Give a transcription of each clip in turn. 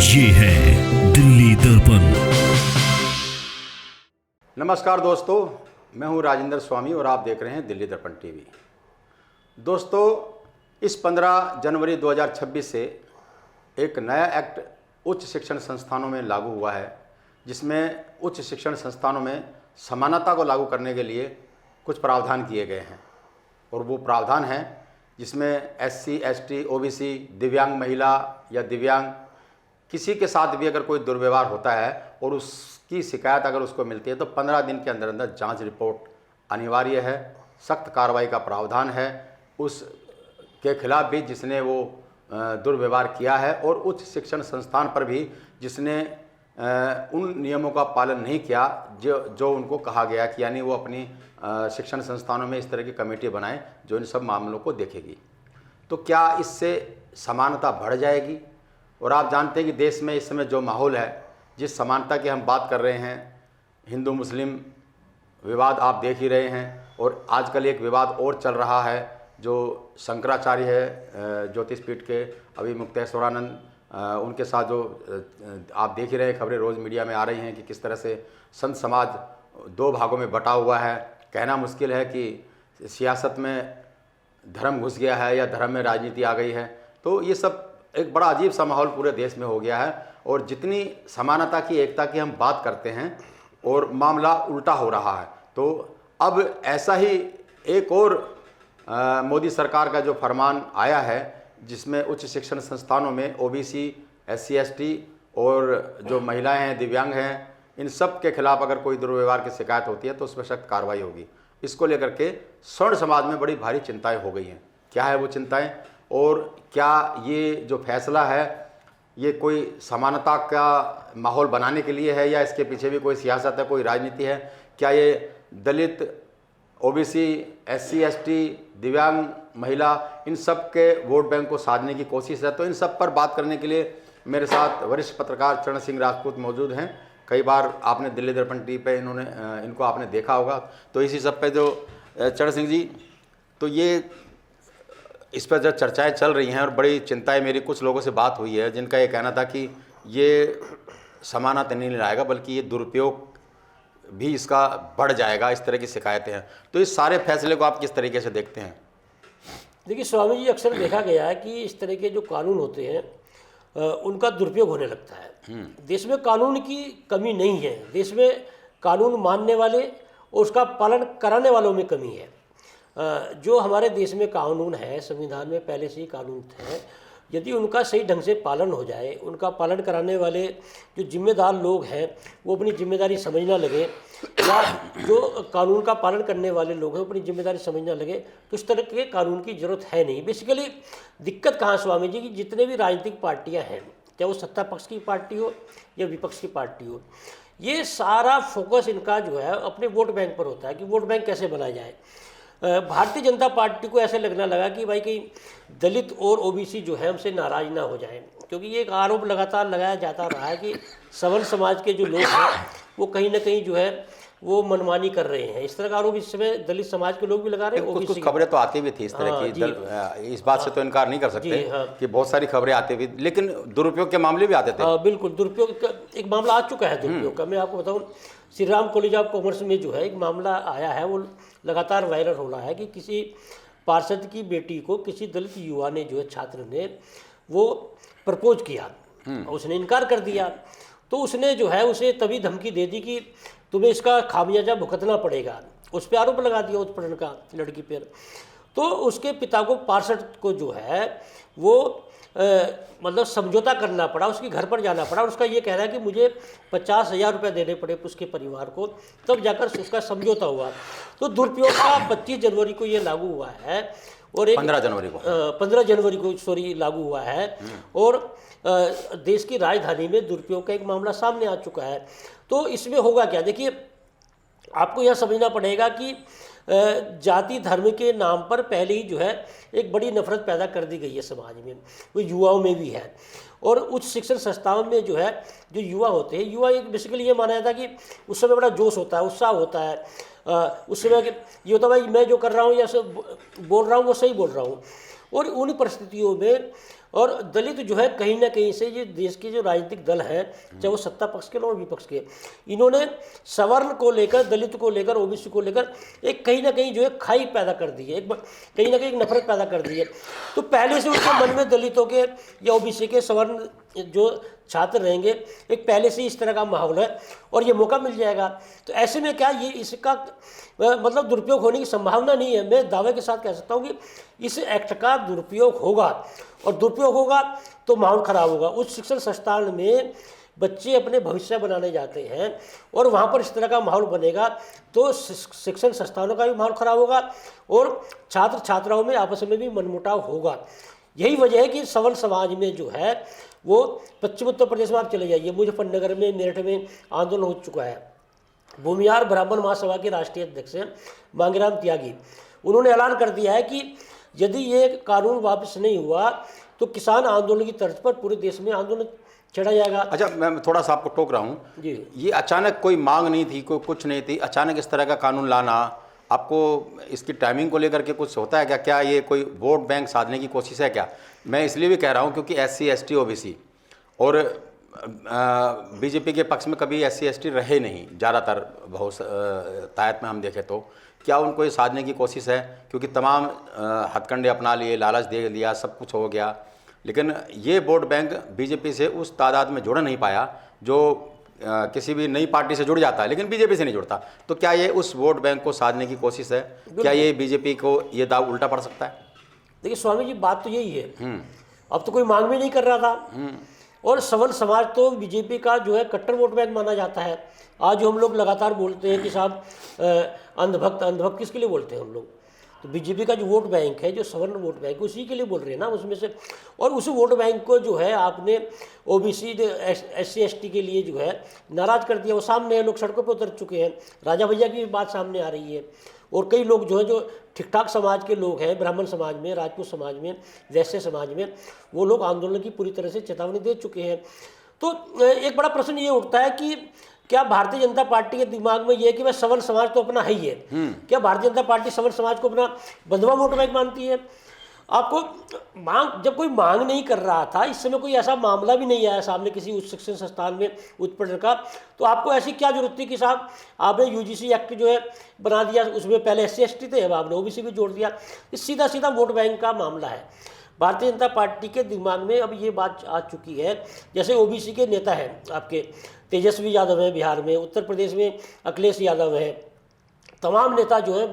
ये है दिल्ली दर्पण। नमस्कार दोस्तों, मैं हूं राजेंद्र स्वामी और आप देख रहे हैं दिल्ली दर्पण टीवी। दोस्तों, इस 15 जनवरी 2026 से एक नया एक्ट उच्च शिक्षण संस्थानों में लागू हुआ है, जिसमें उच्च शिक्षण संस्थानों में समानता को लागू करने के लिए कुछ प्रावधान किए गए हैं। और वो प्रावधान हैं जिसमें SC, ST, OBC, दिव्यांग महिला या दिव्यांग किसी के साथ भी अगर कोई दुर्व्यवहार होता है और उसकी शिकायत अगर उसको मिलती है तो 15 दिन के अंदर अंदर जांच रिपोर्ट अनिवार्य है। सख्त कार्रवाई का प्रावधान है उस के खिलाफ भी जिसने वो दुर्व्यवहार किया है, और उच्च शिक्षण संस्थान पर भी जिसने उन नियमों का पालन नहीं किया जो उनको कहा गया कि यानी वो अपनी शिक्षण संस्थानों में इस तरह की कमेटी बनाएं जो इन सब मामलों को देखेगी। तो क्या इससे समानता बढ़ जाएगी? और आप जानते हैं कि देश में इस समय जो माहौल है, जिस समानता की हम बात कर रहे हैं, हिंदू मुस्लिम विवाद आप देख ही रहे हैं, और आजकल एक विवाद और चल रहा है जो शंकराचार्य है ज्योतिषपीठ के अभी मुक्तेश्वरानंद, उनके साथ जो आप देख ही रहे हैं, खबरें रोज़ मीडिया में आ रही हैं कि किस तरह से संत समाज दो भागों में बटा हुआ है। कहना मुश्किल है कि सियासत में धर्म घुस गया है या धर्म में राजनीति आ गई है। तो ये सब एक बड़ा अजीब सा माहौल पूरे देश में हो गया है, और जितनी समानता की, एकता की हम बात करते हैं और मामला उल्टा हो रहा है। तो अब ऐसा ही एक और मोदी सरकार का जो फरमान आया है जिसमें उच्च शिक्षण संस्थानों में OBC, SC, ST और जो महिलाएं हैं, दिव्यांग हैं, इन सब के खिलाफ अगर कोई दुर्व्यवहार की शिकायत होती है तो उस पर सख्त कार्रवाई होगी। इसको लेकर के स्वर्ण समाज में बड़ी भारी चिंताएं हो गई हैं। क्या है वो चिंताएं, और क्या ये जो फैसला है ये कोई समानता का माहौल बनाने के लिए है या इसके पीछे भी कोई सियासत है, कोई राजनीति है? क्या ये दलित, OBC, SC, ST, दिव्यांग महिला, इन सब के वोट बैंक को साधने की कोशिश है? तो इन सब पर बात करने के लिए मेरे साथ वरिष्ठ पत्रकार चरण सिंह राजपूत मौजूद हैं। कई बार आपने दिल्ली दर्पण टीवी पे इनको आपने देखा होगा। तो इसी सब पे जो चरण सिंह जी, तो ये इस पर जो चर्चाएं चल रही हैं और बड़ी चिंताएं, मेरी कुछ लोगों से बात हुई है जिनका ये कहना था कि ये समानता नहीं लाएगा बल्कि ये दुरुपयोग भी इसका बढ़ जाएगा, इस तरह की शिकायतें हैं। तो इस सारे फैसले को आप किस तरीके से देखते हैं? देखिए स्वामी जी, अक्सर देखा गया है कि इस तरह के जो कानून होते हैं उनका दुरुपयोग होने लगता है। देश में कानून की कमी नहीं है, देश में कानून मानने वाले और उसका पालन कराने वालों में कमी है। जो हमारे देश में कानून है, संविधान में पहले से ही कानून है, यदि उनका सही ढंग से पालन हो जाए, उनका पालन कराने वाले जो जिम्मेदार लोग हैं वो अपनी जिम्मेदारी समझना लगे, या जो कानून का पालन करने वाले लोग हैं वो अपनी जिम्मेदारी समझना लगे, तो इस तरह के कानून की ज़रूरत है नहीं। बेसिकली दिक्कत कहाँ स्वामी जी, कि जितने भी राजनीतिक पार्टियाँ हैं, चाहे वो सत्ता पक्ष की पार्टी हो या विपक्ष की पार्टी हो, ये सारा फोकस इनका जो है अपने वोट बैंक पर होता है कि वोट बैंक कैसे बनाया जाए। भारतीय जनता पार्टी को ऐसे लगना लगा कि भाई कहीं दलित और OBC जो है हमसे नाराज ना हो जाए, क्योंकि ये एक आरोप लगातार लगाया जाता रहा है कि सवर्ण समाज के जो लोग हैं वो कहीं ना कहीं जो है वो मनमानी कर रहे हैं। इस तरह का आरोप इस समय दलित समाज के लोग भी लगा रहे हैं। कुछ खबरें तो आती भी थी इस तरह की, इस बात से तो इनकार नहीं कर सकते कि बहुत सारी खबरें आती भी, लेकिन दुरुपयोग के मामले भी आते थे। बिल्कुल, दुरुपयोग का एक मामला आ चुका है दुरुपयोग का। मैं आपको बताऊं, Shri Ram college of commerce में जो है एक मामला आया है, वो लगातार वायरल हो रहा है कि किसी पार्षद की बेटी को किसी दलित युवा ने जो है, छात्र ने वो प्रपोज किया, उसने इनकार कर दिया। तो उसने जो है उसे तभी धमकी दे दी कि तुम्हें इसका खामियाजा भुगतना पड़ेगा। उस पर आरोप लगा दिया उत्पीड़न का लड़की पर। तो उसके पिता को, पार्षद को जो है वो मतलब समझौता करना पड़ा, उसके घर पर जाना पड़ा, और उसका ये कह रहा है कि मुझे 50,000 रुपये देने पड़े उसके परिवार को, तब जाकर उसका समझौता हुआ। तो दुरुपयोग का 25 जनवरी को ये लागू हुआ है, और 15 जनवरी को लागू हुआ है, और देश की राजधानी में दुरुपयोग का एक मामला सामने आ चुका है। तो इसमें होगा क्या? देखिए, आपको यह समझना पड़ेगा कि जाति धर्म के नाम पर पहले ही जो है एक बड़ी नफरत पैदा कर दी गई है समाज में, वो युवाओं में भी है। और उच्च शिक्षण संस्थाओं में जो है जो युवा होते हैं, युवा एक बेसिकली ये माना जाता है कि उस समय बड़ा जोश होता है, उत्साह होता है, उस समय ये होता है भाई मैं जो कर रहा हूँ या बोल रहा हूँ वो सही बोल रहा हूँ। और उन परिस्थितियों में और दलित जो है कहीं ना कहीं से ये देश के जो राजनीतिक दल हैं, चाहे वो सत्ता पक्ष के और विपक्ष के, इन्होंने सवर्ण को लेकर, दलित को लेकर, ओबीसी को लेकर एक कहीं ना कहीं जो है खाई पैदा कर दी है, कहीं ना कहीं एक नफरत पैदा कर दी है। तो पहले से उनके मन में दलितों के या ओबीसी के सवर्ण जो छात्र रहेंगे, एक पहले से इस तरह का माहौल है और ये मौका मिल जाएगा। तो ऐसे में क्या ये इसका मतलब दुरुपयोग होने की संभावना नहीं है। मैं दावे के साथ कह सकता हूँ कि इस एक्ट का दुरुपयोग होगा, और दुरुपयोग होगा तो माहौल खराब होगा। उस शिक्षण संस्थान में बच्चे अपने भविष्य बनाने जाते हैं और वहाँ पर इस तरह का माहौल बनेगा तो शिक्षण संस्थानों का भी माहौल खराब होगा और छात्र छात्राओं में आपस में भी मनमुटाव होगा। यही वजह है कि सवर्ण समाज में जो है वो पश्चिम उत्तर प्रदेश में आप चले जाइए, मुजफ्फरनगर में, मेरठ में आंदोलन हो चुका है। भूमिहार ब्राह्मण महासभा के राष्ट्रीय अध्यक्ष हैं मांगेराम त्यागी, उन्होंने ऐलान कर दिया है कि यदि ये कानून वापस नहीं हुआ तो किसान आंदोलन की तर्ज पर पूरे देश में आंदोलन छेड़ा जाएगा। अच्छा, मैं थोड़ा सा आपको टोक रहा हूँ जी। ये अचानक कोई मांग नहीं थी, कोई कुछ नहीं थी, अचानक इस तरह का कानून लाना, आपको इसकी टाइमिंग को लेकर के कुछ होता है क्या? क्या ये कोई वोट बैंक साधने की कोशिश है क्या? मैं इसलिए भी कह रहा हूँ क्योंकि SC ST OBC और बीजेपी के पक्ष में कभी SC ST रहे नहीं, ज़्यादातर बहुत तायत में हम देखें तो क्या उनको ये साधने की कोशिश है? क्योंकि तमाम हथकंडे अपना लिए, लालच दे दिया, सब कुछ हो गया, लेकिन ये वोट बैंक बीजेपी से उस तादाद में जुड़ नहीं पाया जो किसी भी नई पार्टी से जुड़ जाता है लेकिन बीजेपी से नहीं जुड़ता। तो क्या ये उस वोट बैंक को साधने की कोशिश है? क्या ये बीजेपी को ये दाव उल्टा पड़ सकता है? देखिए स्वामी जी, बात तो यही है, अब तो कोई मांग भी नहीं कर रहा था और सवर्ण समाज तो बीजेपी का जो है कट्टर वोट बैंक माना जाता है। आज जो हम लोग लगातार बोलते हैं कि साहब अंधभक्त अंधभक्त किसके लिए बोलते हैं हम लोग? तो बीजेपी का जो वोट बैंक है, जो सवर्ण वोट बैंक, उसी के लिए बोल रहे हैं ना उसमें से। और उस वोट बैंक को जो है आपने ओबीसी SC ST के लिए जो है नाराज कर दिया। वो सामने लोग सड़कों पर उतर चुके हैं, राजा भैया की बात सामने आ रही है और कई लोग जो है जो ठीक ठाक समाज के लोग हैं, ब्राह्मण समाज में, राजपूत समाज में, वैश्य समाज में, वो लोग आंदोलन की पूरी तरह से चेतावनी दे चुके हैं। तो एक बड़ा प्रश्न ये उठता है कि क्या भारतीय जनता पार्टी के दिमाग में ये है कि भाई सवर्ण समाज तो अपना है ही है, क्या भारतीय जनता पार्टी सवर्ण समाज को अपना बंधुआ वोट बैंक मानती है? आपको मांग, जब कोई मांग नहीं कर रहा था, इस समय कोई ऐसा मामला भी नहीं आया सामने किसी उच्च शिक्षण संस्थान में उत्पीड़न का, तो आपको ऐसी क्या जरूरत थी कि साहब आपने UGC एक्ट जो है बना दिया, उसमें पहले SC ST थे, अब आपने OBC भी जोड़ दिया। ये सीधा सीधा वोट बैंक का मामला है। भारतीय जनता पार्टी के दिमाग में अब ये बात आ चुकी है, जैसे OBC के नेता हैं आपके तेजस्वी यादव हैं बिहार में, उत्तर प्रदेश में अखिलेश यादव हैं, तमाम नेता जो है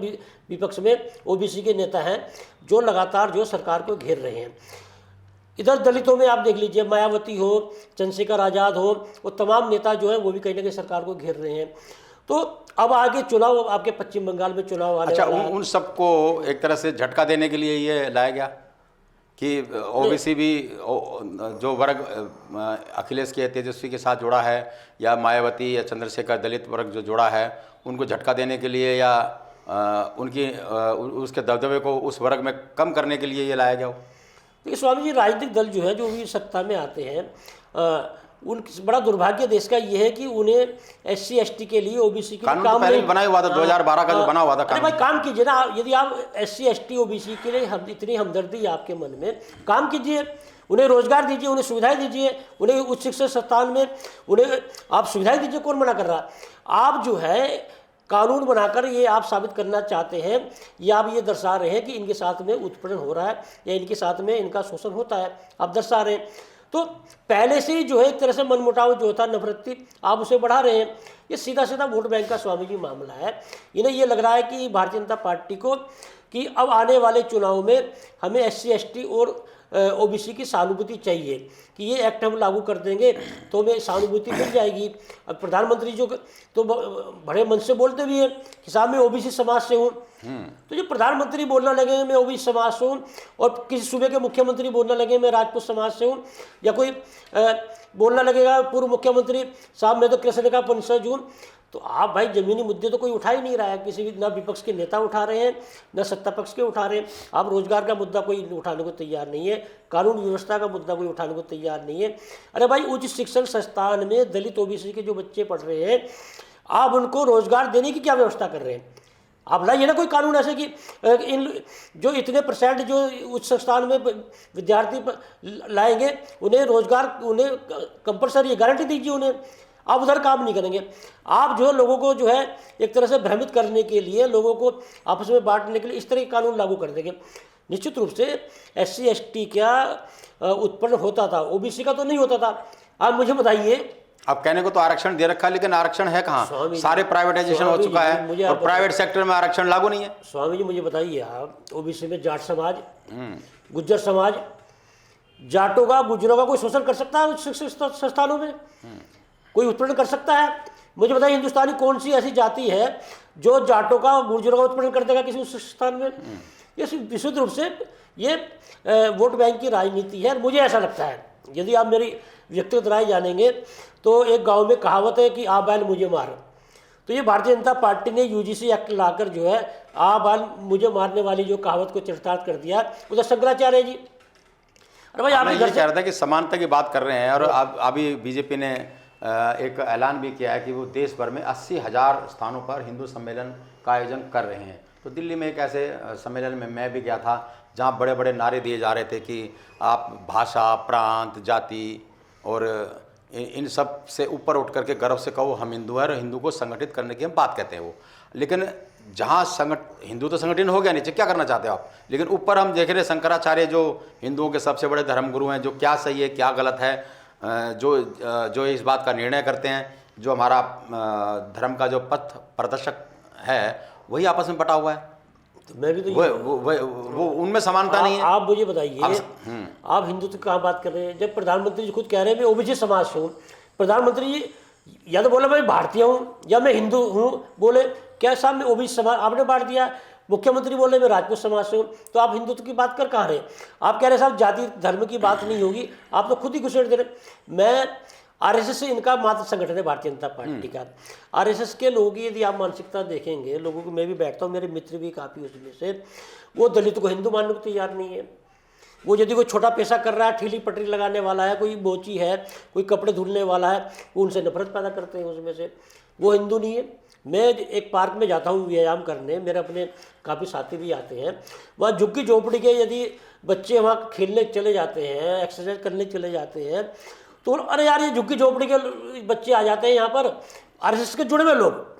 विपक्ष में OBC के नेता हैं जो लगातार जो सरकार को घेर रहे हैं। इधर दलितों में आप देख लीजिए, मायावती हो, चंद्रशेखर आज़ाद हो, वो तमाम नेता जो है वो भी कहीं ना कहीं सरकार को घेर रहे हैं। तो अब आगे चुनाव, आपके पश्चिम बंगाल में चुनाव आने अच्छा, वाला है। उन सबको एक तरह से झटका देने के लिए ये लाया गया कि OBC भी जो वर्ग अखिलेश के, तेजस्वी के साथ जुड़ा है, या मायावती या चंद्रशेखर दलित वर्ग जो जुड़ा है, उनको झटका देने के लिए या उनकी उसके दबदबे को उस वर्ग में कम करने के लिए ये लाया गया हो? देखिए स्वामी जी, राजनीतिक दल जो है जो भी सत्ता में आते हैं, उन बड़ा दुर्भाग्य देश का ये है कि उन्हें SC ST के लिए OBC के कानून काम तो पहले नहीं, बना हुआ था, 2012 का जो बना हुआ था अरे भाई काम कीजिए ना। यदि आप SC ST OBC के लिए इतनी हमदर्दी आपके मन में, काम कीजिए, उन्हें रोजगार दीजिए, उन्हें सुविधाएं दीजिए, उन्हें उच्च शिक्षा संस्थान में उन्हें आप सुविधाएं दीजिए, कौन मना कर रहा? आप जो है कानून बनाकर ये आप साबित करना चाहते हैं, या आप ये दर्शा रहे हैं कि इनके साथ में उत्पीड़न हो रहा है या इनके साथ में इनका शोषण होता है, आप दर्शा रहे हैं। तो पहले से ही जो है एक तरह से मनमुटाव जो था, नफरत थी, आप उसे बढ़ा रहे हैं। ये सीधा सीधा वोट बैंक का स्वामी जी मामला है। इन्हें ये लग रहा है कि भारतीय जनता पार्टी को कि अब आने वाले चुनाव में हमें SC ST और OBC की सहानुभूति चाहिए कि ये एक्ट हम लागू कर देंगे तो हमें सहानुभूति मिल जाएगी। अब प्रधानमंत्री जो तो बड़े मन से बोलते भी हैं कि साहब मैं OBC समाज से हूँ, तो जो प्रधानमंत्री बोलना लगे मैं OBC समाज से हूँ, और किसी सूबे के मुख्यमंत्री बोलना लगे मैं राजपूत समाज से हूँ, या कोई बोलना लगेगा पूर्व मुख्यमंत्री साहब मैं तो कृष्ण का वंशज हूँ, तो आप भाई जमीनी मुद्दे तो कोई उठा ही नहीं रहा है, किसी भी, ना विपक्ष के नेता उठा रहे हैं, ना सत्ता पक्ष के उठा रहे हैं। आप रोजगार का मुद्दा कोई उठाने को तैयार नहीं है, कानून व्यवस्था का मुद्दा कोई उठाने को तैयार नहीं है। अरे भाई उच्च शिक्षण संस्थान में दलित OBC के जो बच्चे पढ़ रहे हैं, आप उनको रोजगार देने की क्या व्यवस्था कर रहे हैं? आप लाइए ना कोई कानून ऐसे कि इन जो इतने परसेंट जो उच्च संस्थान में विद्यार्थी लाएंगे उन्हें रोजगार, उन्हें कंपलसरी गारंटी दीजिए उन्हें। आप उधर काम नहीं करेंगे, आप जो लोगों को जो है एक तरह से भ्रमित करने के लिए, लोगों को आपस में बांटने के लिए इस तरह के कानून लागू कर देंगे। निश्चित रूप से SC ST क्या उत्पन्न होता था, OBC का तो नहीं होता था। आप मुझे बताइए, अब कहने को तो आरक्षण दे रखा है, लेकिन आरक्षण है कहाँ? सारे प्राइवेटाइजेशन हो चुका है और प्राइवेट सेक्टर में आरक्षण लागू नहीं है। स्वामी जी मुझे बताइए, आप OBC में जाट समाज, गुज्जर समाज, जाटों का, गुज्जरों का कोई शोषण कर सकता है उच्च शिक्षा संस्थानों में? कोई उत्पीड़न कर सकता है? मुझे बताइए, हिंदुस्तानी कौन सी ऐसी जाति है जो जाटों का, गुर्जरों का उत्पीड़न कर देगा किसी उच्च संस्थान में? ये विशुद्ध रूप से ये वोट बैंक की राजनीति है। मुझे ऐसा लगता है, यदि आप मेरी व्यक्तिगत राय जानेंगे तो एक गांव में कहावत है कि आ बैल मुझे मार। तो ये भारतीय जनता पार्टी ने UGC एक्ट लाकर जो है आ बैल मुझे मारने वाली जो कहावत को चरितार्थ कर दिया। उधर शंकराचार्य जी, अरे भाई आप ये कह रहा था कि समानता की बात कर रहे हैं, और अब अभी बीजेपी ने एक ऐलान भी किया है कि वो देश भर में 80,000 स्थानों पर हिंदू सम्मेलन का आयोजन कर रहे हैं। तो दिल्ली में एक ऐसे सम्मेलन में मैं भी गया था जहाँ बड़े बड़े नारे दिए जा रहे थे कि आप भाषा, प्रांत, जाति और इन सब से ऊपर उठ करके गर्व से कहो हम हिंदू हैं, और हिंदू को संगठित करने की हम बात कहते हैं वो। लेकिन जहाँ हिंदू तो संगठन हो गया, नीचे क्या करना चाहते हो आप? लेकिन ऊपर हम देख रहे शंकराचार्य जो हिंदुओं के सबसे बड़े धर्मगुरु हैं, जो क्या सही है क्या गलत है, जो इस बात का निर्णय करते हैं, जो हमारा धर्म का जो पथ प्रदर्शक है, वही आपस में बटा हुआ है। तो मैं भी तो वो उनमें समानता नहीं है। आप मुझे बताइए, आप हिंदुत्व की कहाँ बात कर रहे हैं जब प्रधानमंत्री जी खुद कह रहे हैं मैं OBC समाज से हूँ? प्रधानमंत्री जी या तो बोला मैं भारतीय हूँ या मैं हिंदू हूँ, बोले क्या साहब मैं OBC समाज, आपने बांट दिया। मुख्यमंत्री बोले मैं राजपूत समाज से हूँ, तो आप हिंदुत्व की बात कर कहाँ रहे? आप कह रहे साहब जाति धर्म की बात नहीं होगी, आप तो खुद ही घुसेड़ दे रहे। मैं RSS से, इनका मात्र संगठन है भारतीय जनता पार्टी का। RSS के लोगों की यदि आप मानसिकता देखेंगे, लोगों को, मैं भी बैठता हूँ, मेरे मित्र भी काफ़ी उसमें से, वो दलित को हिंदू मानने को तैयार नहीं है। वो यदि कोई छोटा पैसा कर रहा है, ठीली पटरी लगाने वाला है, कोई बोची है, कोई कपड़े धुलने वाला है, वो उनसे नफरत पैदा करते हैं उसमें से, वो हिंदू नहीं है। मैं एक पार्क में जाता हूँ व्यायाम करने, मेरे अपने काफ़ी साथी भी आते हैं, वहाँ झुग्गी झोपड़ी के यदि बच्चे वहाँ खेलने चले जाते हैं, एक्सरसाइज करने चले जाते हैं, तो अरे यार ये झुग्गी झोपड़ी के बच्चे आ जाते हैं यहाँ पर, RSS के जुड़े हुए लोग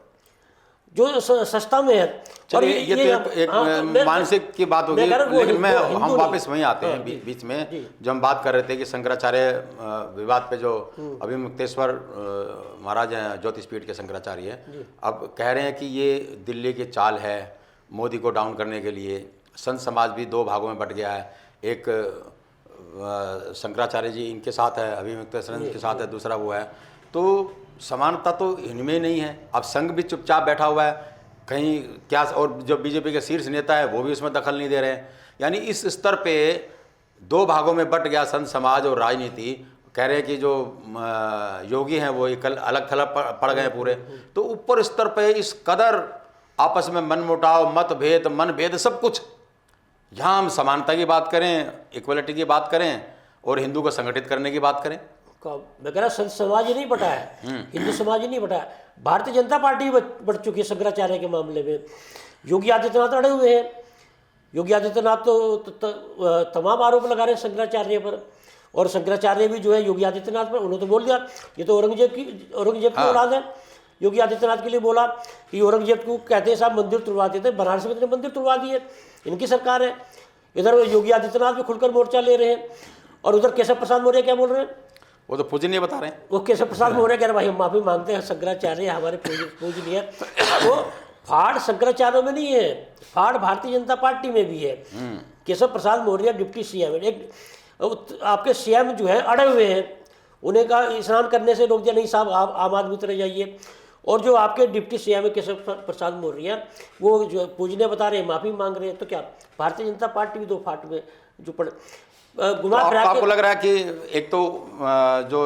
जो सस्ता में है। और ये तो एक मानसिक की बात होगी, लेकिन हम वापस वहीं आते हैं बीच में, जो हम बात कर रहे थे कि शंकराचार्य विवाद पे जो अभी मुक्तेश्वर महाराज हैं, ज्योतिषपीठ के शंकराचार्य हैं, अब कह रहे हैं कि ये दिल्ली की चाल है मोदी को डाउन करने के लिए। संत समाज भी 2 भागों में बट गया है, एक शंकराचार्य जी इनके साथ है, अभी मुक्तेश्वर के साथ है, दूसरा वो है। तो समानता तो इनमें नहीं है। अब संघ भी चुपचाप बैठा हुआ है कहीं क्या, और जो बीजेपी के शीर्ष नेता है वो भी उसमें दखल नहीं दे रहे हैं। यानी इस स्तर पे 2 भागों में बट गया संत समाज और राजनीति। कह रहे हैं कि जो योगी हैं वो एक अलग थलग पड़ गए पूरे। तो ऊपर स्तर पे इस कदर आपस में मनमुटाव, मतभेद, मनभेद सब कुछ, यहाँ हम समानता की बात करें, इक्वलिटी की बात करें और हिंदू को संगठित करने की बात करें। मैं कह रहा संत समाज ही नहीं बटा है, हिंदू समाज ही नहीं बटा है, भारतीय जनता पार्टी बढ़ चुकी है शंकराचार्य के मामले में। योगी आदित्यनाथ अड़े हुए हैं। योगी आदित्यनाथ तो तमाम आरोप लगा रहे हैं शंकराचार्य पर, और शंकराचार्य भी जो है योगी आदित्यनाथ पर, उन्होंने तो बोल दिया ये तो औरंगजेब की औलाद है। योगी आदित्यनाथ के लिए बोला कि औरंगजेब को कहते हैं साहब मंदिर तुड़वा देते, बनारस में इतने मंदिर तुड़वा दिए, इनकी सरकार है। इधर योगी आदित्यनाथ भी खुलकर मोर्चा ले रहे हैं, और उधर केशव प्रसाद मौर्य क्या बोल रहे हैं? वो तो पूजनीय बता रहे हैं। वो केशव प्रसाद मौर्य कह रहे भाई हम माफी मांगते हैं, शंकराचार्य हमारे पूजनीय। तो फाड़ शंकराचार्य में नहीं है, फाड़ भारतीय जनता पार्टी में भी है। केशव प्रसाद मौर्य डिप्टी CM, एक आपके CM जो है अड़े हुए हैं, उन्हें कहा स्नान करने से रोक दिया, नहीं साहब आप आम आदमी तरह जाइए। और जो आपके डिप्टी CM केशव प्रसाद मौर्य वो जो पूजनीय बता रहे हैं, माफी मांग रहे हैं। तो क्या भारतीय जनता पार्टी भी 2 फाट में जो पड़े घुमा फिरा। आपको लग रहा है कि एक तो जो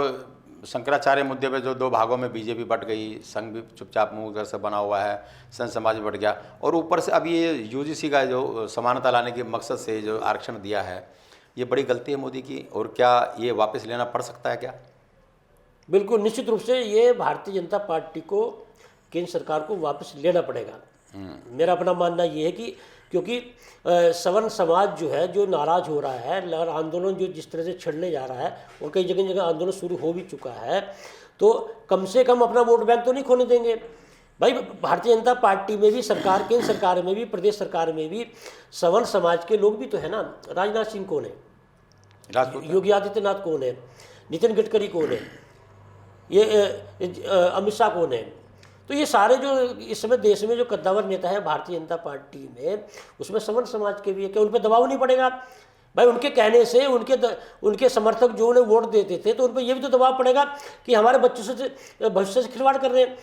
शंकराचार्य मुद्दे पे जो 2 भागों में बीजेपी बट गई, संघ भी चुपचाप मुंह घर से बना हुआ है, संत समाज भी बट गया, और ऊपर से अब ये UGC का जो समानता लाने के मकसद से जो आरक्षण दिया है, ये बड़ी गलती है मोदी की। और क्या ये वापस लेना पड़ सकता है क्या? बिल्कुल निश्चित रूप से ये भारतीय जनता पार्टी को, केंद्र सरकार को वापस लेना पड़ेगा। मेरा अपना मानना ये है कि क्योंकि सवर्ण समाज जो है, जो नाराज हो रहा है और आंदोलन जो जिस तरह से छिड़ने जा रहा है और कई जगह जगह आंदोलन शुरू हो भी चुका है, तो कम से कम अपना वोट बैंक तो नहीं खोने देंगे भाई। भारतीय जनता पार्टी में भी, सरकार, केंद्र सरकार में भी, प्रदेश सरकार में भी सवर्ण समाज के लोग भी तो है ना। राजनाथ सिंह कौन है, योगी आदित्यनाथ कौन है, नितिन गडकरी कौन है, ये अमित शाह कौन है। तो ये सारे जो इस समय देश में जो कद्दावर नेता है भारतीय जनता पार्टी में, उसमें सवर्ण समाज के भी है। क्या उन पर दबाव नहीं पड़ेगा भाई? उनके कहने से उनके समर्थक जो उन्हें वोट देते थे, तो उन पर यह भी तो दबाव पड़ेगा कि हमारे बच्चों से भविष्य से खिलवाड़ कर रहे हैं।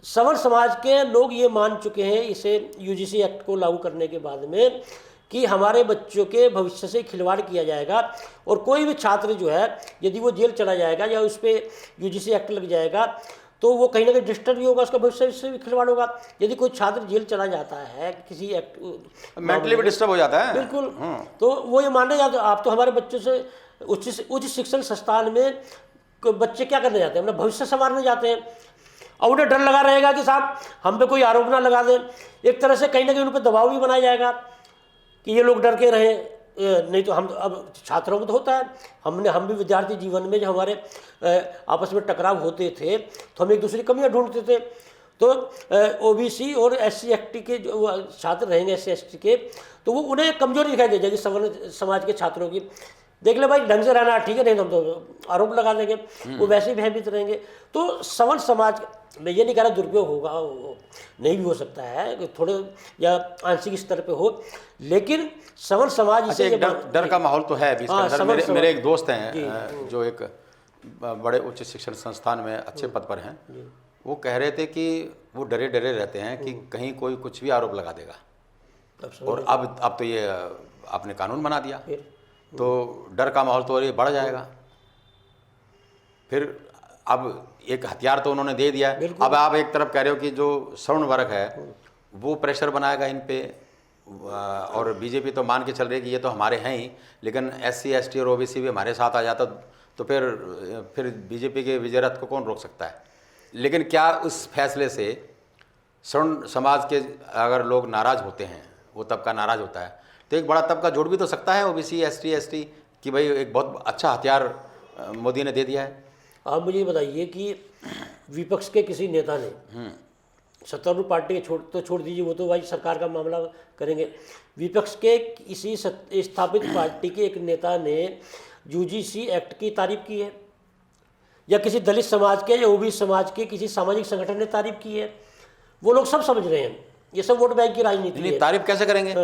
सवर्ण समाज के लोग ये मान चुके हैं इसे यूजीसी एक्ट को लागू करने के बाद में कि हमारे बच्चों के भविष्य से खिलवाड़ किया जाएगा, और कोई भी छात्र जो है यदि वो जेल चला जाएगा या उस पर यूजीसी एक्ट लग जाएगा तो वो कहीं ना कहीं डिस्टर्ब भी होगा, उसका भविष्य से भी खिलवाड़ होगा। यदि कोई छात्र जेल चला जाता है किसी एक्ट, मेंटली भी डिस्टर्ब हो जाता है। बिल्कुल। तो वो ये मान रहे हैं आप तो हमारे बच्चों से उच्च शिक्षण संस्थान में बच्चे क्या करने जाते हैं, अपना भविष्य संवारने जाते हैं, और उन्हें डर लगा रहेगा कि साहब हम पे कोई आरोप ना लगा दें। एक तरह से कहीं ना कहीं उन पर दबाव भी बनाया जाएगा कि ये लोग डर के रहें, नहीं तो हम अब छात्रों को तो होता है, हम भी विद्यार्थी जीवन में जो हमारे आपस में टकराव होते थे तो हम एक दूसरे की कमियाँ ढूंढते थे। तो ओबीसी और एससी एसटी के जो छात्र रहेंगे, एससी एसटी के, तो वो उन्हें कमजोरी दिखाई दे जाएगी सवर्ण समाज के छात्रों की। देख ले भाई, ढंग से रहना ठीक है, नहीं तो हम तो आरोप लगा देंगे, वो वैसे ही भयभीत रहेंगे। तो सवर्ण समाज, मैं ये नहीं कह रहा दुरुपयोग होगा, नहीं भी हो सकता है थोड़े या आंशिक स्तर पे हो, लेकिन सवर्ण समाज इसे डर का माहौल तो है अभी इसके अंदर। मेरे एक दोस्त हैं जो एक बड़े उच्च शिक्षण संस्थान में अच्छे पद पर हैं, वो कह रहे थे कि वो डरे डरे रहते हैं कि कहीं कोई कुछ भी आरोप लगा देगा। और अब तो ये आपने कानून बना दिया तो डर का माहौल तो ये बढ़ जाएगा। फिर अब एक हथियार तो उन्होंने दे दिया है। अब आप एक तरफ कह रहे हो कि जो सवर्ण वर्ग है वो प्रेशर बनाएगा इन पे, और बीजेपी तो मान के चल रही है कि ये तो हमारे हैं ही, लेकिन एससी एसटी और ओबीसी भी हमारे साथ आ जाता तो फिर बीजेपी के विजय रथ को कौन रोक सकता है। लेकिन क्या उस फैसले से सवर्ण समाज के अगर लोग नाराज़ होते हैं, वो तबका नाराज़ होता है, तो एक बड़ा तबका जोड़ भी तो सकता है ओबीसी एसटी कि भाई एक बहुत अच्छा हथियार मोदी ने दे दिया है। आप मुझे बताइए कि विपक्ष के किसी नेता ने, सत्तारूढ़ पार्टी के छोड़ दीजिए, वो तो भाई सरकार का मामला करेंगे, विपक्ष के किसी स्थापित पार्टी के एक नेता ने यूजीसी एक्ट की तारीफ की है, या किसी दलित समाज के या ओबीसी समाज के किसी सामाजिक संगठन ने तारीफ की है? वो लोग सब समझ रहे हैं ये सब वोट बैंक की राजनीति है। तारीफ कैसे करेंगे?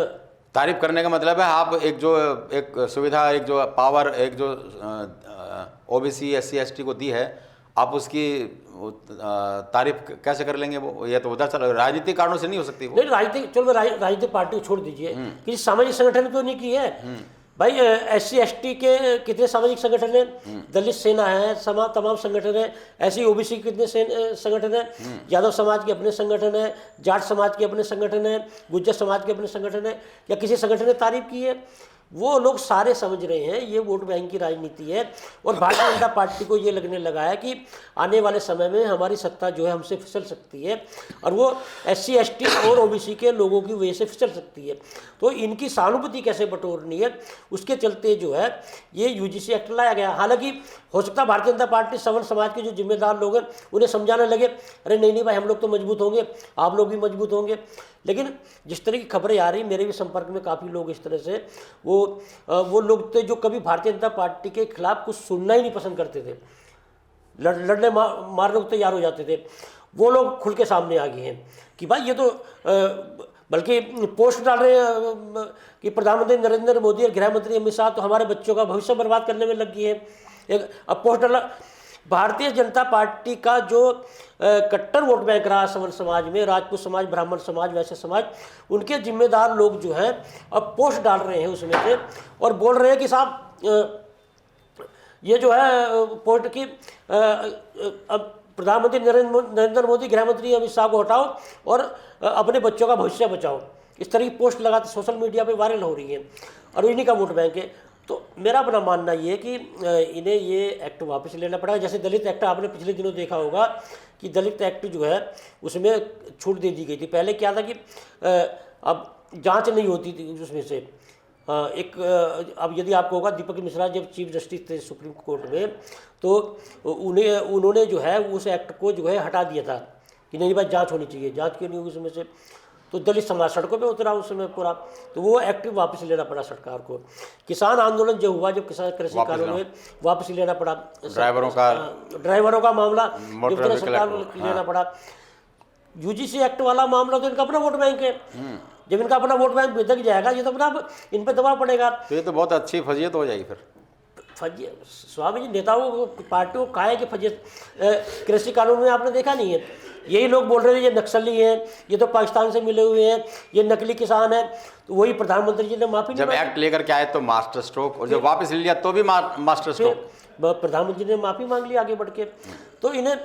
तारीफ करने का मतलब है आप एक सुविधा, एक जो पावर, एक जो ओबीसी एससी एसटी को दी है, आप उसकी तारीफ कैसे कर लेंगे? वो ये तो उधर चल, राजनीतिक कारणों से नहीं हो सकती वो। नहीं, राजनीतिक, चलो राजनीतिक पार्टी को छोड़ दीजिए, किसी सामाजिक संगठन तो नहीं की है भाई। एससी एसटी के कितने सामाजिक संगठन है, दलित सेना है, तमाम संगठन है, ऐसे ओबीसी के कितने संगठन है, यादव समाज के अपने संगठन है, जाट समाज के अपने संगठन है, गुज्जर समाज के अपने संगठन है, या किसी संगठन ने तारीफ की है? वो लोग सारे समझ रहे हैं ये वोट बैंक की राजनीति है, और भारतीय जनता पार्टी को ये लगने लगा है कि आने वाले समय में हमारी सत्ता जो है हमसे फिसल सकती है, और वो एससी एसटी और ओबीसी के लोगों की वजह से फिसल सकती है। तो इनकी सहानुभूति कैसे बटोरनी है, उसके चलते जो है ये यूजीसी एक्ट लाया गया। हालांकि हो सकता है भारतीय जनता पार्टी सवर्ण समाज के जो जिम्मेदार लोग हैं उन्हें समझाने लगे, अरे नहीं भाई, हम लोग तो मजबूत होंगे, आप लोग भी मजबूत होंगे। लेकिन जिस तरह की खबरें आ रही, मेरे भी संपर्क में काफ़ी लोग इस तरह से वो लोग थे जो कभी भारतीय जनता पार्टी के खिलाफ कुछ सुनना ही नहीं पसंद करते थे, लड़ने मारने को तैयार हो जाते थे, वो लोग खुल के सामने आ गए हैं कि भाई ये तो बल्कि पोस्ट डाल रहे हैं कि प्रधानमंत्री नरेंद्र मोदी और गृह मंत्री अमित शाह तो हमारे बच्चों का भविष्य बर्बाद करने में लग गई है। अब पोस्ट डाला, भारतीय जनता पार्टी का जो कट्टर वोट बैंक रहा सवर्ण समाज में, राजपूत समाज, ब्राह्मण समाज, वैश्य समाज, उनके जिम्मेदार लोग जो हैं अब पोस्ट डाल रहे हैं उसमें से, और बोल रहे हैं कि साहब ये जो है पोस्ट की अब प्रधानमंत्री नरेंद्र मोदी, गृह मंत्री अमित शाह को हटाओ और अपने बच्चों का भविष्य बचाओ। इस तरह की पोस्ट लगाते सोशल मीडिया पे वायरल हो रही है, और इन्हीं का वोट बैंक है। तो मेरा अपना मानना ये है कि इन्हें ये एक्ट वापस लेना पड़ेगा। जैसे दलित एक्ट आपने पिछले दिनों देखा होगा कि दलित एक्ट जो है उसमें छूट दे दी गई थी। पहले क्या था कि अब जांच नहीं होती थी उसमें से। अब यदि आपको होगा, दीपक मिश्रा जब चीफ जस्टिस थे सुप्रीम कोर्ट में, तो उन्होंने जो है उस एक्ट को जो है हटा दिया था कि नहीं भाई जांच होनी चाहिए। जांच क्यों नहीं होगी उसमें से? तो दलित समाज सड़कों पे उतरा उस समय पूरा, तो वो एक्ट वापस लेना पड़ा सरकार को। किसान आंदोलन जो हुआ, जब किसान कृषि कानून में वापस लेना पड़ा, ड्राइवरों का मामला जब सरकार को लेना पड़ा। यूजीसी एक्ट वाला मामला तो इनका अपना वोट बैंक है, जब इनका अपना वोट बैंक बिदक जाएगा ये तो अपना इन पर दबाव पड़ेगा। तो ये तो बहुत अच्छी फजीयत हो जाएगी फिर। फजीयत स्वामी जी, नेताओं को, पार्टियों को काहे की फजीयत? कृषि कानून में आपने देखा नहीं है, यही लोग बोल रहे थे ये नक्सली हैं, ये तो पाकिस्तान से मिले हुए हैं, ये नकली किसान है। तो वही प्रधानमंत्री जी ने माफी जब एक्ट लेकर के आए तो मास्टर स्ट्रोक, और जब वापस ले लिया तो भी मास्टर स्ट्रोक। प्रधानमंत्री ने माफी मांग ली आगे बढ़ के। तो इन्हें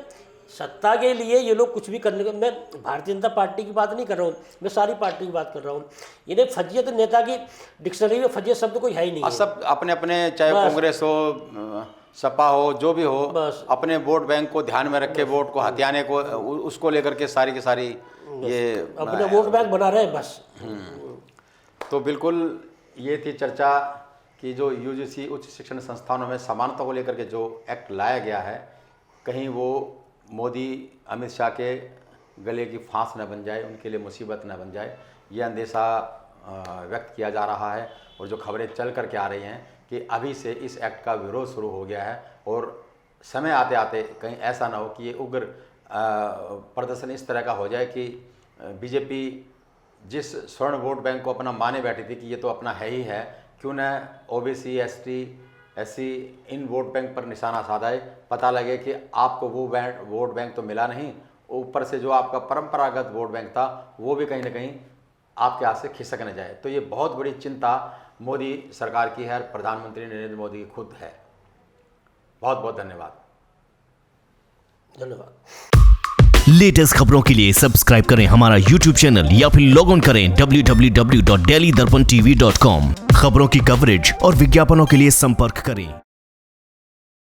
सत्ता के लिए ये लोग कुछ भी करने का, मैं भारतीय जनता पार्टी की बात नहीं कर रहा हूँ, मैं सारी पार्टी की बात कर रहा हूँ। इन्हें फजीयत, नेता की डिक्शनरी में फजीयत शब्द कोई है ही नहीं है। सब अपने अपने, चाहे कांग्रेस हो, सपा हो, जो भी हो, अपने वोट बैंक को ध्यान में रख के वोट को हथियाने को, उसको लेकर के सारी की सारी ये अपने वोट बैंक बना रहे हैं बस। तो बिल्कुल ये थी चर्चा कि जो यूजीसी उच्च शिक्षण संस्थानों में समानता को लेकर के जो एक्ट लाया गया है, कहीं वो मोदी अमित शाह के गले की फांस न बन जाए, उनके लिए मुसीबत न बन जाए, ये अंदेशा व्यक्त किया जा रहा है। और जो खबरें चल करके आ रही हैं कि अभी से इस एक्ट का विरोध शुरू हो गया है, और समय आते आते कहीं ऐसा ना हो कि ये उग्र प्रदर्शन इस तरह का हो जाए कि बीजेपी जिस स्वर्ण वोट बैंक को अपना माने बैठी थी कि ये तो अपना है ही है, क्यों न ओबीसी, एसटी, एससी इन वोट बैंक पर निशाना साधाए, पता लगे कि आपको वो वोट बैंक तो मिला नहीं, ऊपर से जो आपका परंपरागत वोट बैंक था वो भी कहीं ना कहीं आपके हाथ से खिसक न जाए। तो ये बहुत बड़ी चिंता मोदी सरकार की है, प्रधानमंत्री नरेंद्र मोदी की खुद है। बहुत बहुत धन्यवाद। लेटेस्ट खबरों के लिए सब्सक्राइब करें हमारा YouTube चैनल या फिर लॉग ऑन करें www.delhidarpantv.com। खबरों की कवरेज और विज्ञापनों के लिए संपर्क करें।